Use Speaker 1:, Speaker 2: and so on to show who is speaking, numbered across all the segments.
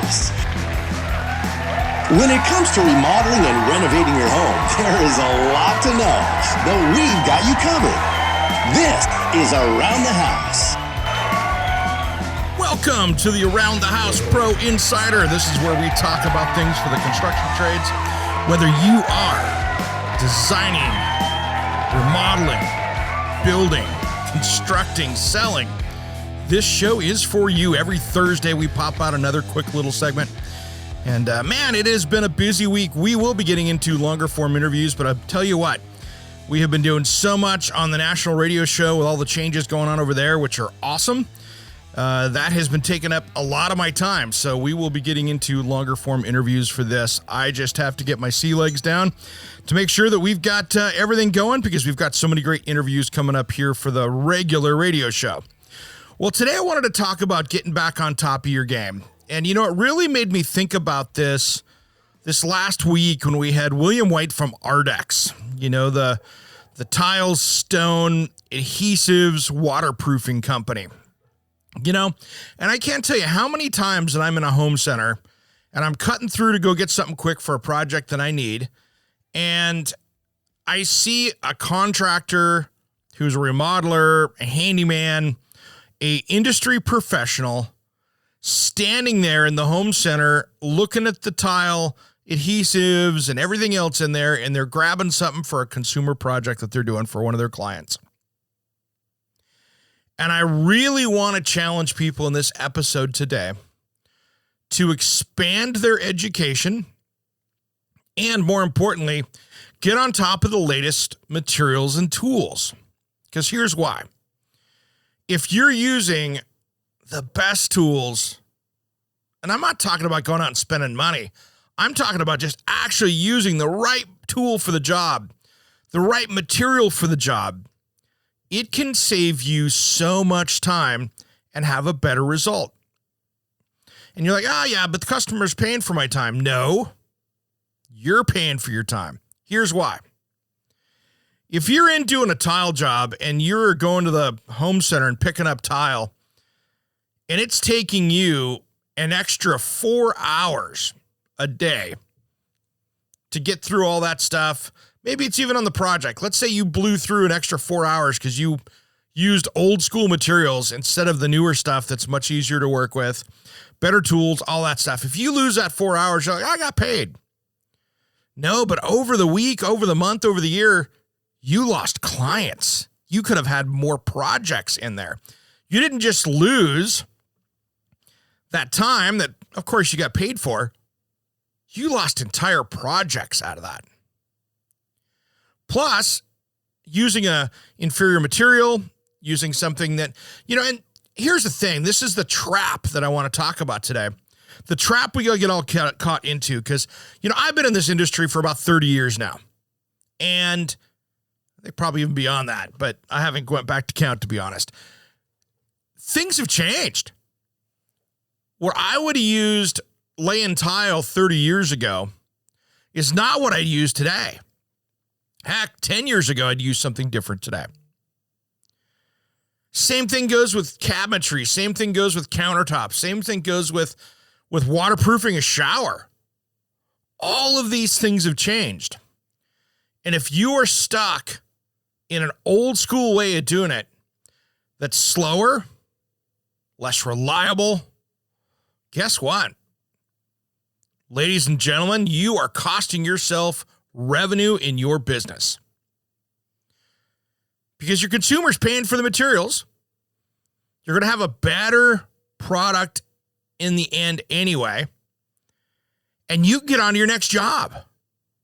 Speaker 1: house. When it comes to remodeling and renovating your home, there is a lot to know, but we've got you covered. This is Around the House.
Speaker 2: Welcome to the Around the House Pro Insider. This is where we talk about things for the construction trades. Whether you are designing, remodeling, building, constructing, selling, this show is for you. Every Thursday we pop out another quick little segment. And man, it has been a busy week. We will be getting into longer form interviews, but I'll tell you what, we have been doing so much on the national radio show with all the changes going on over there, which are awesome. That has been taking up a lot of my time, so we will be getting into longer form interviews for this. I just have to get my sea legs down to make sure that we've got everything going, because we've got so many great interviews coming up here for the regular radio show. Well, today I wanted to talk about getting back on top of your game. And, you know, it really made me think about this last week when we had William White from Ardex, you know, the tiles, stone, adhesives, waterproofing company. You know, and I can't tell you how many times that I'm in a home center and I'm cutting through to go get something quick for a project that I need, and I see a contractor who's a remodeler, a handyman, a industry professional standing there in the home center looking at the tile, adhesives, and everything else in there, and they're grabbing something for a consumer project that they're doing for one of their clients. And I really want to challenge people in this episode today to expand their education and, more importantly, get on top of the latest materials and tools. Because here's why. If you're using the best tools, and I'm not talking about going out and spending money, I'm talking about just actually using the right tool for the job, the right material for the job, it can save you so much time and have a better result. And you're like, oh yeah, but the customer's paying for my time. No, you're paying for your time. Here's why. If you're in doing a tile job and you're going to the home center and picking up tile, and it's taking you an extra 4 hours a day to get through all that stuff, maybe it's even on the project. Let's say you blew through an extra 4 hours because you used old school materials instead of the newer stuff that's much easier to work with, better tools, all that stuff. If you lose that 4 hours, you're like, I got paid. No, but over the week, over the month, over the year, you lost clients. You could have had more projects in there. You didn't just lose that time that, of course, you got paid for. You lost entire projects out of that. Plus, using a inferior material, using something that, you know, and here's the thing. This is the trap that I want to talk about today. The trap we get all caught into, because, you know, I've been in this industry for about 30 years now. And they probably even beyond that, but I haven't went back to count, to be honest. Things have changed. Where I would have used laying tile 30 years ago is not what I use today. Heck, 10 years ago, I'd use something different today. Same thing goes with cabinetry. Same thing goes with countertops. Same thing goes with waterproofing a shower. All of these things have changed. And if you are stuck in an old school way of doing it that's slower, less reliable, guess what? Ladies and gentlemen, you are costing yourself revenue in your business. Because your consumer's paying for the materials. You're going to have a better product in the end anyway. And you get on to your next job.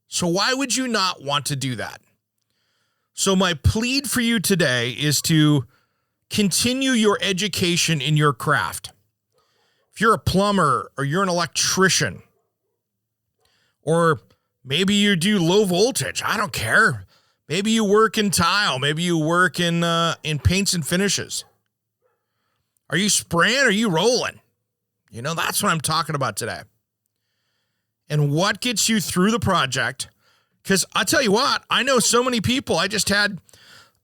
Speaker 2: So why would you not want to do that? So my plead for you today is to continue your education in your craft. If you're a plumber or you're an electrician, or maybe you do low voltage, I don't care. Maybe you work in tile. Maybe you work in paints and finishes. Are you spraying or are you rolling? You know, that's what I'm talking about today. And what gets you through the project? Because I tell you what, I know so many people. I just had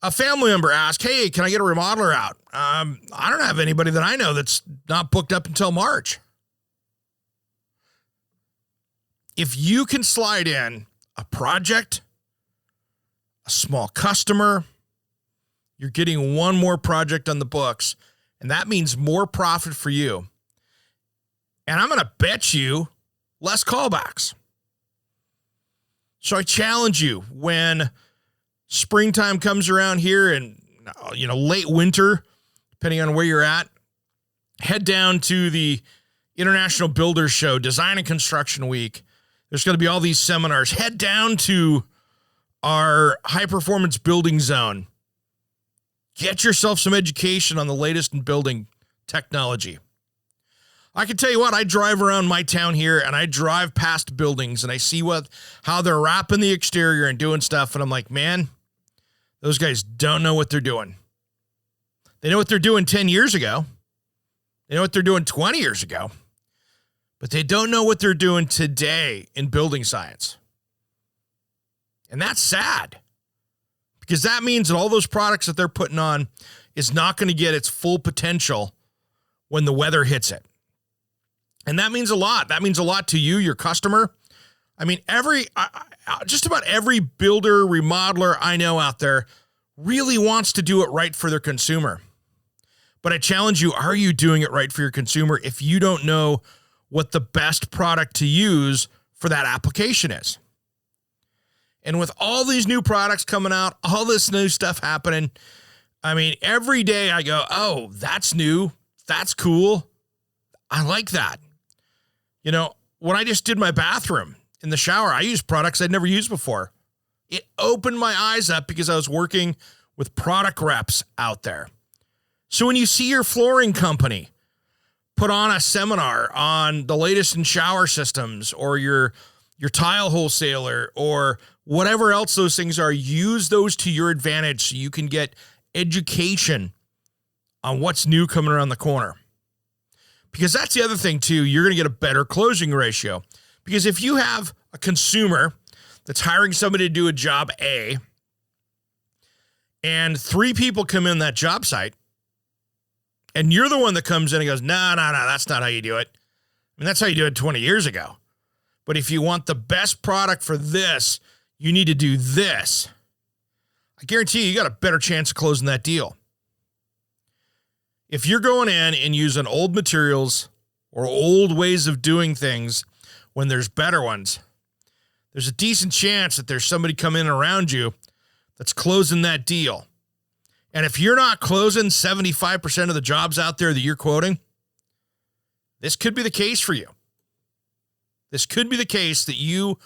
Speaker 2: a family member ask, hey, can I get a remodeler out? I don't have anybody that I know that's not booked up until March. if you can slide in a project, a small customer, you're getting one more project on the books, and that means more profit for you. And I'm going to bet you less callbacks. So I challenge you, when springtime comes around here and, late winter, depending on where you're at, head down to the International Builders Show, Design and Construction Week. There's going to be all these seminars. Head down to our high performance building zone. Get yourself some education on the latest in building technology. I can tell you what, I drive around my town here and I drive past buildings and I see how they're wrapping the exterior and doing stuff. And I'm like, man, those guys don't know what they're doing. They know what they're doing 10 years ago. They know what they're doing 20 years ago, but they don't know what they're doing today in building science. And that's sad, because that means that all those products that they're putting on is not going to get its full potential when the weather hits it. And that means a lot. That means a lot to you, your customer. I mean, just about every builder, remodeler I know out there really wants to do it right for their consumer. But I challenge you, are you doing it right for your consumer if you don't know what the best product to use for that application is? And with all these new products coming out, all this new stuff happening, I mean, every day I go, oh, that's new. That's cool. I like that. When I just did my bathroom in the shower, I used products I'd never used before. It opened my eyes up because I was working with product reps out there. So when you see your flooring company put on a seminar on the latest in shower systems, or your tile wholesaler, or whatever else those things are, use those to your advantage so you can get education on what's new coming around the corner. Because that's the other thing too, you're going to get a better closing ratio. Because if you have a consumer that's hiring somebody to do a job A, and 3 people come in that job site, and you're the one that comes in and goes, no, that's not how you do it. I mean, that's how you do it 20 years ago. But if you want the best product for this, you need to do this. I guarantee you got a better chance of closing that deal. If you're going in and using old materials or old ways of doing things when there's better ones, there's a decent chance that there's somebody coming around you that's closing that deal. And if you're not closing 75% of the jobs out there that you're quoting, this could be the case for you. This could be the case that you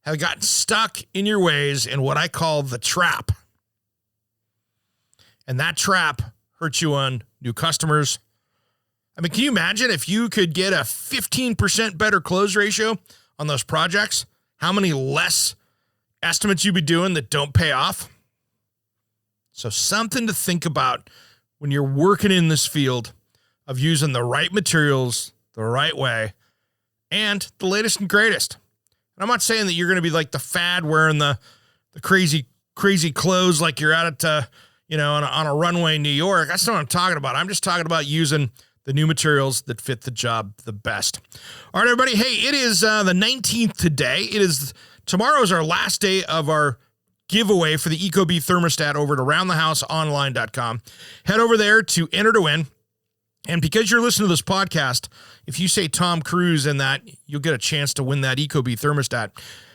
Speaker 2: have gotten stuck in your ways in what I call the trap. And that trap hurts you on new customers. I mean, can you imagine if you could get a 15% better close ratio on those projects? How many less estimates you'd be doing that don't pay off? So something to think about when you're working in this field of using the right materials the right way and the latest and greatest. And I'm not saying that you're going to be like the fad wearing the crazy clothes like you're out at, on a runway in New York. That's not what I'm talking about. I'm just talking about using the new materials that fit the job the best. All right, everybody. Hey, it is the 19th today. Tomorrow is our last day of our giveaway for the ecobee thermostat over at aroundthehouseonline.com. Head over there to enter to win. And because you're listening to this podcast, if you say Tom Cruise in that, you'll get a chance to win that ecobee thermostat.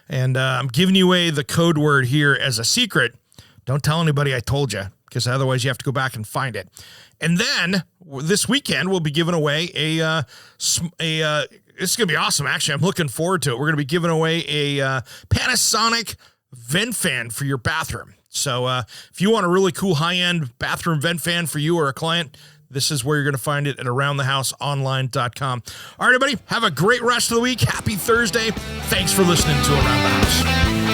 Speaker 2: And I'm giving you away the code word here as a secret. Don't tell anybody I told you, because otherwise you have to go back and find it. And then this weekend, we'll be giving away it's going to be awesome. Actually, I'm looking forward to it. We're going to be giving away a Panasonic vent fan for your bathroom. So if you want a really cool high-end bathroom vent fan for you or a client, this is where you're going to find it at aroundthehouseonline.com. All right, everybody, have a great rest of the week. Happy Thursday. Thanks for listening to Around the House.